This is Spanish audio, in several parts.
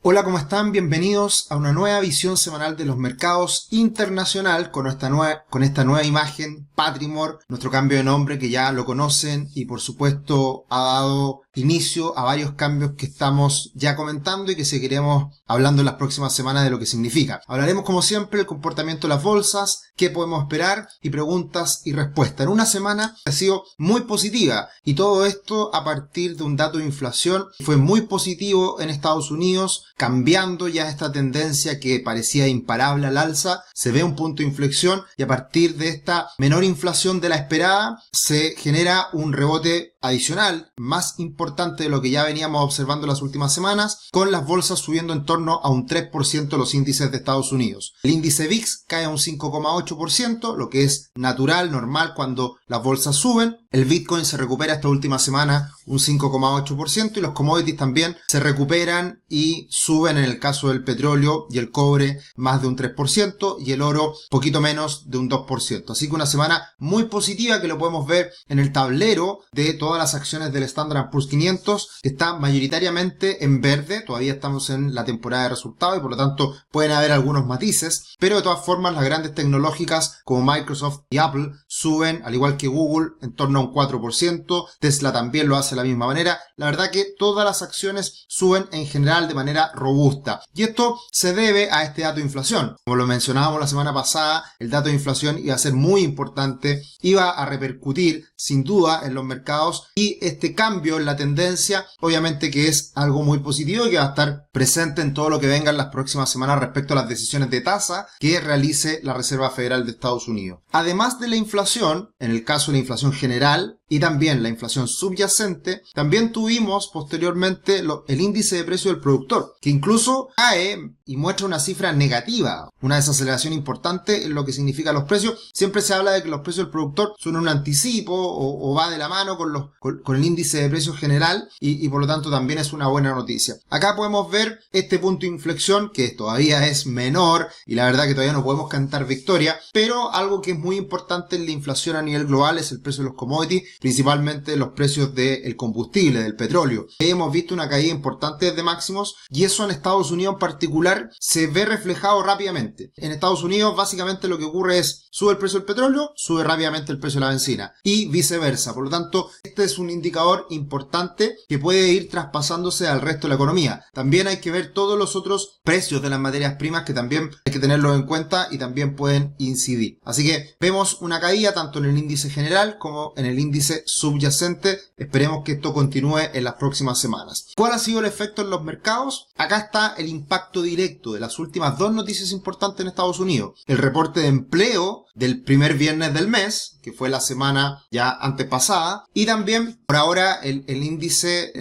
Hola, ¿cómo están? Bienvenidos a una nueva visión semanal de los mercados internacional con esta nueva imagen, Patrimor, nuestro cambio de nombre que ya lo conocen y por supuesto ha dado inicio a varios cambios que estamos ya comentando y que seguiremos hablando en las próximas semanas de lo que significa. Hablaremos como siempre del comportamiento de las bolsas, qué podemos esperar y preguntas y respuestas. En una semana ha sido muy positiva y todo esto a partir de un dato de inflación que fue muy positivo en Estados Unidos, cambiando ya esta tendencia que parecía imparable al alza. Se ve un punto de inflexión y a partir de esta menor inflación de la esperada se genera un rebote adicional más importante de lo que ya veníamos observando en las últimas semanas, con las bolsas subiendo en torno a un 3% los índices de Estados Unidos. El índice VIX cae a un 5,8%, lo que es natural, normal cuando las bolsas suben. El Bitcoin se recupera esta última semana un 5,8% y los commodities también se recuperan y suben en el caso del petróleo y el cobre más de un 3% y el oro poquito menos de un 2%. Así que una semana muy positiva que lo podemos ver en el tablero de todas las acciones del Standard & Poor's 500 que está mayoritariamente en verde. Todavía estamos en la temporada de resultados y por lo tanto pueden haber algunos matices, pero de todas formas las grandes tecnológicas como Microsoft y Apple suben, al igual que Google, en torno a un 4%. Tesla también lo hace de la misma manera. La verdad que todas las acciones suben en general de manera robusta y esto se debe a este dato de inflación. Como lo mencionábamos la semana pasada, el dato de inflación iba a ser muy importante, iba a repercutir sin duda en los mercados y este cambio en la tendencia obviamente que es algo muy positivo y que va a estar presente en todo lo que venga en las próximas semanas respecto a las decisiones de tasa que realice la Reserva Federal de Estados Unidos. Además de la inflación, en el caso de la inflación general y también la inflación subyacente, también tuvimos posteriormente el índice de precio del productor, que incluso cae y muestra una cifra negativa, una desaceleración importante en lo que significa los precios. Siempre se habla de que los precios del productor son un anticipo o va de la mano con el índice de precios general y por lo tanto también es una buena noticia. Acá podemos ver este punto de inflexión que todavía es menor y la verdad que todavía no podemos cantar victoria, pero algo que es muy importante en la inflación a nivel global es el precio de los commodities, principalmente los precios del combustible, del petróleo. Hemos visto una caída importante desde máximos y eso en Estados Unidos en particular se ve reflejado rápidamente. En Estados Unidos básicamente lo que ocurre es sube el precio del petróleo, sube rápidamente el precio de la benzina y viceversa. Por lo tanto, este es un indicador importante que puede ir traspasándose al resto de la economía. También hay que ver todos los otros precios de las materias primas que también hay que tenerlos en cuenta y también pueden incidir. Así que vemos una caída tanto en el índice general como en el índice subyacente. Esperemos que esto continúe en las próximas semanas. ¿Cuál ha sido el efecto en los mercados? Acá está el impacto directo de las últimas dos noticias importantes en Estados Unidos. El reporte de empleo del primer viernes del mes, que fue la semana ya antepasada, y también por ahora el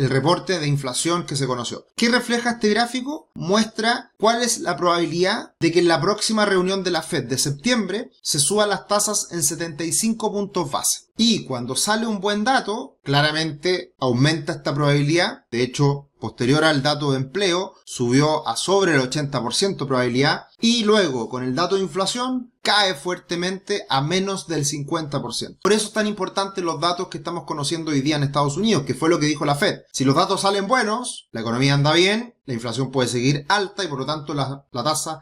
reporte de inflación que se conoció. ¿Qué refleja este gráfico? Muestra cuál es la probabilidad de que en la próxima reunión de la Fed de septiembre se suban las tasas en 75 puntos base. Y cuando sale un buen dato, claramente aumenta esta probabilidad. De hecho, posterior al dato de empleo, subió a sobre el 80% probabilidad. Y luego, con el dato de inflación, cae fuertemente a menos del 50%. Por eso es tan importante los datos que estamos conociendo hoy día en Estados Unidos, que fue lo que dijo la Fed. Si los datos salen buenos, la economía anda bien, la inflación puede seguir alta y por lo tanto la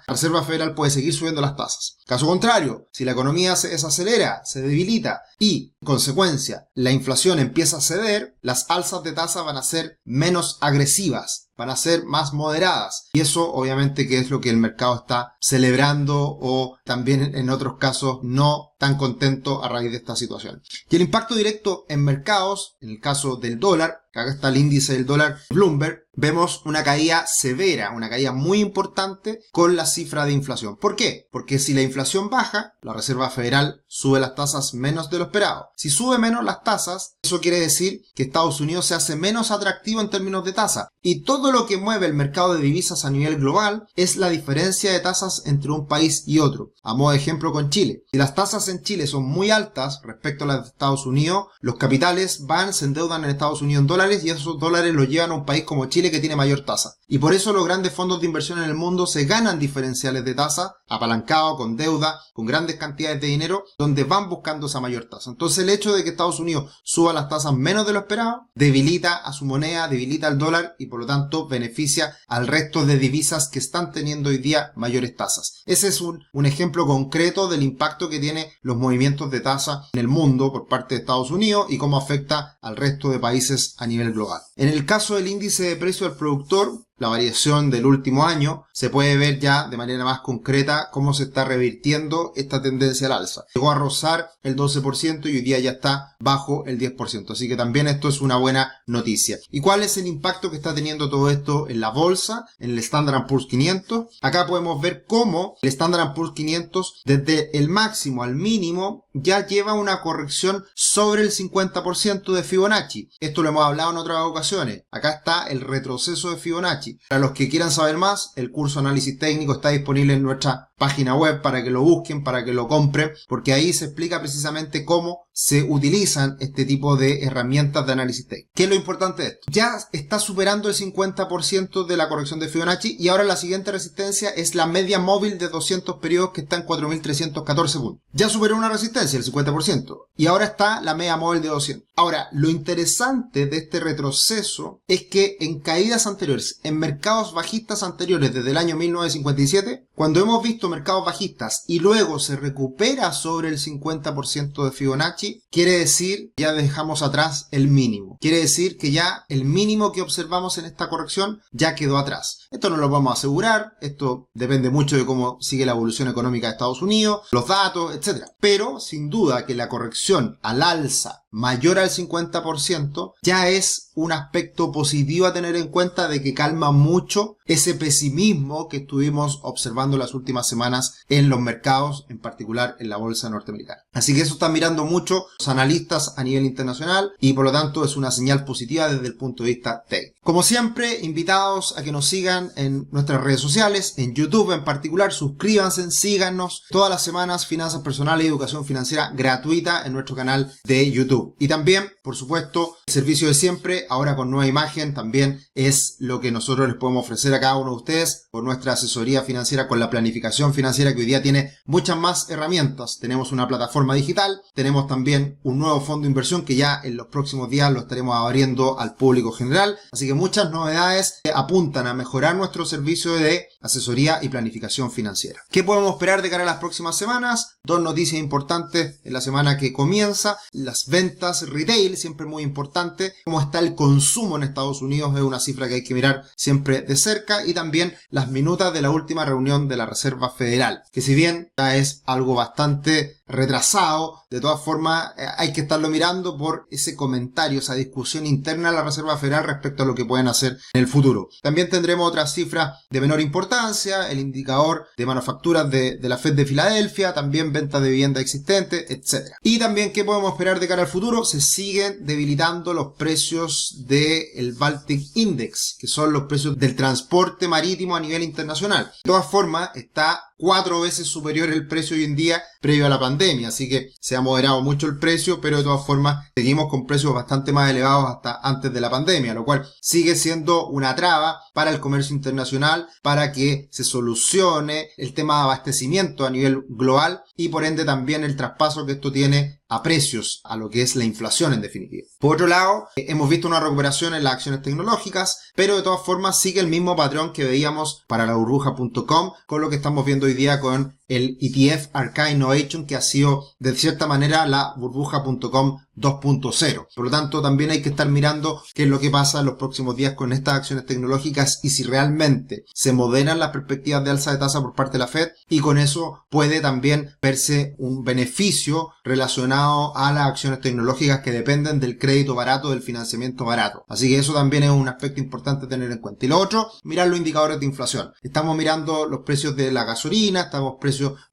Reserva Federal puede seguir subiendo las tasas. Caso contrario, si la economía se desacelera, se debilita y, en consecuencia, la inflación empieza a ceder, las alzas de tasa van a ser menos agresivas, van a ser más moderadas. Y eso obviamente que es lo que el mercado está celebrando o también en otros casos no tan contento a raíz de esta situación. Y el impacto directo en mercados, en el caso del dólar, acá está el índice del dólar Bloomberg, vemos una caída severa, una caída muy importante con la cifra de inflación. ¿Por qué? Porque si la inflación baja, la Reserva Federal sube las tasas menos de lo esperado. Si sube menos las tasas, eso quiere decir que Estados Unidos se hace menos atractivo en términos de tasa. Y todo lo que mueve el mercado de divisas a nivel global es la diferencia de tasas entre un país y otro. A modo de ejemplo con Chile. Si las tasas en Chile son muy altas respecto a las de Estados Unidos, los capitales se endeudan en Estados Unidos en dólares y esos dólares los llevan a un país como Chile que tiene mayor tasa. Y por eso los grandes fondos de inversión en el mundo se ganan diferenciales de tasa, apalancado, con deuda, con grandes cantidades de dinero, donde van buscando esa mayor tasa. Entonces el hecho de que Estados Unidos suba las tasas menos de lo esperado, debilita a su moneda, debilita al dólar y por lo tanto beneficia al resto de divisas que están teniendo hoy día mayores tasas. Ese es un ejemplo concreto del impacto que tiene los movimientos de tasa en el mundo por parte de Estados Unidos y cómo afecta al resto de países a nivel global. En el caso del índice de precio del productor, la variación del último año, se puede ver ya de manera más concreta cómo se está revirtiendo esta tendencia al alza. Llegó a rozar el 12% y hoy día ya está bajo el 10%. Así que también esto es una buena noticia. ¿Y cuál es el impacto que está teniendo todo esto en la bolsa, en el Standard & Poor's 500? Acá podemos ver cómo el Standard & Poor's 500 desde el máximo al mínimo ya lleva una corrección sobre el 50% de Fibonacci. Esto lo hemos hablado en otras ocasiones. Acá está el retroceso de Fibonacci. Para los que quieran saber más, el curso Análisis Técnico está disponible en nuestra página web para que lo busquen, para que lo compren, porque ahí se explica precisamente cómo se utilizan este tipo de herramientas de análisis técnico. ¿Qué es lo importante de esto? Ya está superando el 50% de la corrección de Fibonacci y ahora la siguiente resistencia es la media móvil de 200 periodos que está en 4.314 puntos. Ya superó una resistencia, el 50%, y ahora está la media móvil de 200. Ahora, lo interesante de este retroceso es que en caídas anteriores, en mercados bajistas anteriores desde el año 1957, cuando hemos visto mercados bajistas y luego se recupera sobre el 50% de Fibonacci, quiere decir ya dejamos atrás el mínimo. Quiere decir que ya el mínimo que observamos en esta corrección ya quedó atrás. Esto no lo vamos a asegurar, esto depende mucho de cómo sigue la evolución económica de Estados Unidos, los datos, etc. Pero sin duda que la corrección al alza mayor al 50% ya es un aspecto positivo a tener en cuenta, de que calma mucho ese pesimismo que estuvimos observando las últimas semanas en los mercados, en particular en la bolsa norteamericana. Así que eso están mirando mucho los analistas a nivel internacional y por lo tanto es una señal positiva desde el punto de vista técnico. Como siempre, invitados a que nos sigan en nuestras redes sociales, en YouTube en particular, suscríbanse, síganos todas las semanas, finanzas personales y educación financiera gratuita en nuestro canal de YouTube. Y también, por supuesto, el servicio de siempre, ahora con nueva imagen, también es lo que nosotros les podemos ofrecer a cada uno de ustedes por nuestra asesoría financiera con la planificación financiera, que hoy día tiene muchas más herramientas. Tenemos una plataforma digital, tenemos también un nuevo fondo de inversión que ya en los próximos días lo estaremos abriendo al público general. Así que muchas novedades que apuntan a mejorar nuestro servicio de asesoría y planificación financiera. ¿Qué podemos esperar de cara a las próximas semanas? Dos noticias importantes en la semana que comienza: las ventas retail, siempre muy importante. Cómo está el consumo en Estados Unidos es una cifra que hay que mirar siempre de cerca, y también las minutas de la última reunión de la Reserva Federal, que si bien ya es algo bastante retrasado, de todas formas hay que estarlo mirando por ese comentario, esa discusión interna de la Reserva Federal respecto a lo que pueden hacer en el futuro. También tendremos otras cifras de menor importancia, el indicador de manufacturas de la Fed de Filadelfia, también ventas de vivienda existente, etc. Y también, ¿qué podemos esperar de cara al futuro? Se siguen debilitando los precios del Baltic Index, que son los precios del transporte marítimo a nivel internacional. De todas formas, está 4 veces superior el precio hoy en día previo a la pandemia, así que se ha moderado mucho el precio, pero de todas formas seguimos con precios bastante más elevados hasta antes de la pandemia, lo cual sigue siendo una traba para el comercio internacional, para que se solucione el tema de abastecimiento a nivel global y por ende también el traspaso que esto tiene a precios, a lo que es la inflación en definitiva. Por otro lado, hemos visto una recuperación en las acciones tecnológicas, pero de todas formas sigue el mismo patrón que veíamos para la burbuja.com, con lo que estamos viendo hoy día con el ETF Arca Innovation, que ha sido de cierta manera la burbuja.com 2.0. Por lo tanto, también hay que estar mirando qué es lo que pasa en los próximos días con estas acciones tecnológicas y si realmente se moderan las perspectivas de alza de tasa por parte de la Fed, y con eso puede también verse un beneficio relacionado a las acciones tecnológicas que dependen del crédito barato, del financiamiento barato. Así que eso también es un aspecto importante a tener en cuenta. Y lo otro, mirar los indicadores de inflación. Estamos mirando los precios de la gasolina, estamos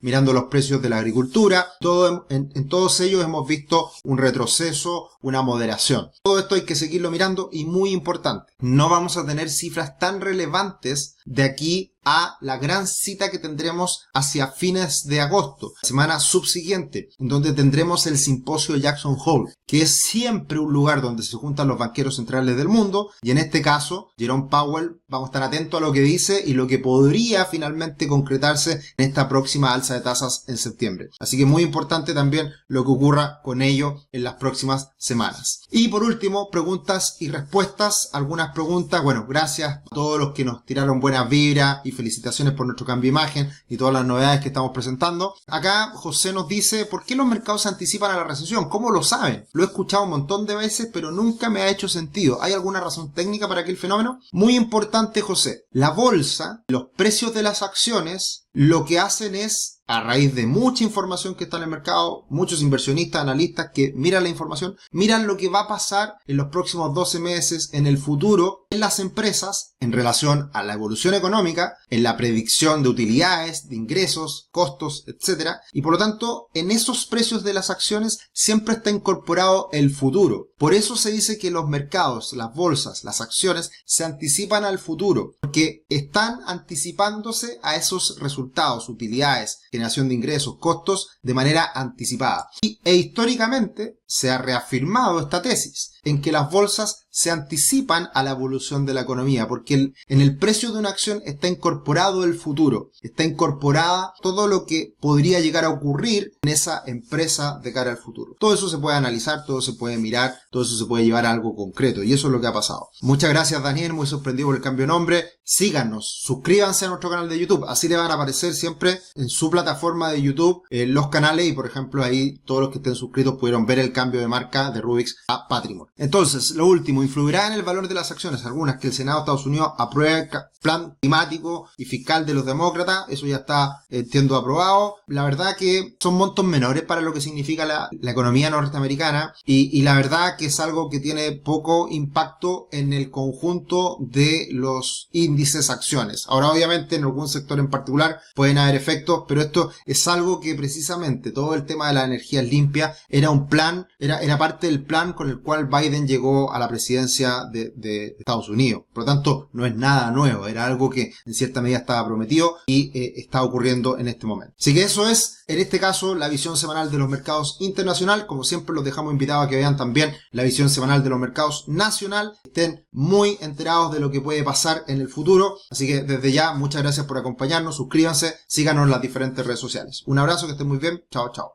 mirando los precios de la agricultura. En todos ellos hemos visto un retroceso, una moderación. Todo esto hay que seguirlo mirando, y muy importante, no vamos a tener cifras tan relevantes de aquí a la gran cita que tendremos hacia fines de agosto, semana subsiguiente, en donde tendremos el simposio Jackson Hole, que es siempre un lugar donde se juntan los banqueros centrales del mundo, y en este caso, Jerome Powell, vamos a estar atentos a lo que dice y lo que podría finalmente concretarse en esta próxima alza de tasas en septiembre. Así que muy importante también lo que ocurra con ello en las próximas semanas. Y por último, preguntas y respuestas, algunas preguntas, bueno, gracias a todos los que nos tiraron buenas vibras y felicitaciones por nuestro cambio de imagen y todas las novedades que estamos presentando. Acá José nos dice, ¿por qué los mercados se anticipan a la recesión? ¿Cómo lo saben? Lo he escuchado un montón de veces, pero nunca me ha hecho sentido. ¿Hay alguna razón técnica para aquel fenómeno? Muy importante, José. La bolsa, los precios de las acciones, lo que hacen es, a raíz de mucha información que está en el mercado, muchos inversionistas, analistas que miran la información, miran lo que va a pasar en los próximos 12 meses, en el futuro, en las empresas, en relación a la evolución económica, en la predicción de utilidades, de ingresos, costos, etc. Y por lo tanto, en esos precios de las acciones siempre está incorporado el futuro. Por eso se dice que los mercados, las bolsas, las acciones, se anticipan al futuro, porque están anticipándose a esos resultados, utilidades, generación de ingresos, costos, de manera anticipada. E históricamente se ha reafirmado esta tesis, en que las bolsas se anticipan a la evolución de la economía, porque en el precio de una acción está incorporado el futuro, está incorporada todo lo que podría llegar a ocurrir en esa empresa de cara al futuro. Todo eso se puede analizar, todo se puede mirar, todo eso se puede llevar a algo concreto, y eso es lo que ha pasado. Muchas gracias, Daniel, muy sorprendido por el cambio de nombre. Síganos, suscríbanse a nuestro canal de YouTube, así le van a aparecer siempre en su plataforma de YouTube los canales, y por ejemplo ahí todos los que estén suscritos pudieron ver el cambio de marca de Rubix a Patrimor. Entonces, lo último, ¿influirá en el valor de las acciones? Algunas, que el Senado de Estados Unidos apruebe el plan climático y fiscal de los demócratas, eso ya está, entiendo, aprobado. La verdad que son montos menores para lo que significa la economía norteamericana, y la verdad que es algo que tiene poco impacto en el conjunto de los índices acciones. Ahora, obviamente, en algún sector en particular pueden haber efectos, pero esto es algo que precisamente todo el tema de la energía limpia era un plan, era parte del plan con el cual Biden llegó a la presidencia de Estados Unidos. Por lo tanto, no es nada nuevo, era algo que en cierta medida estaba prometido y está ocurriendo en este momento. Así que eso es, en este caso, la visión semanal de los mercados internacional. Como siempre, los dejamos invitados a que vean también la visión semanal de los mercados nacional. Estén muy enterados de lo que puede pasar en el futuro. Así que desde ya, muchas gracias por acompañarnos, suscríbanse, síganos en las diferentes redes sociales. Un abrazo, que estén muy bien, chao, chao.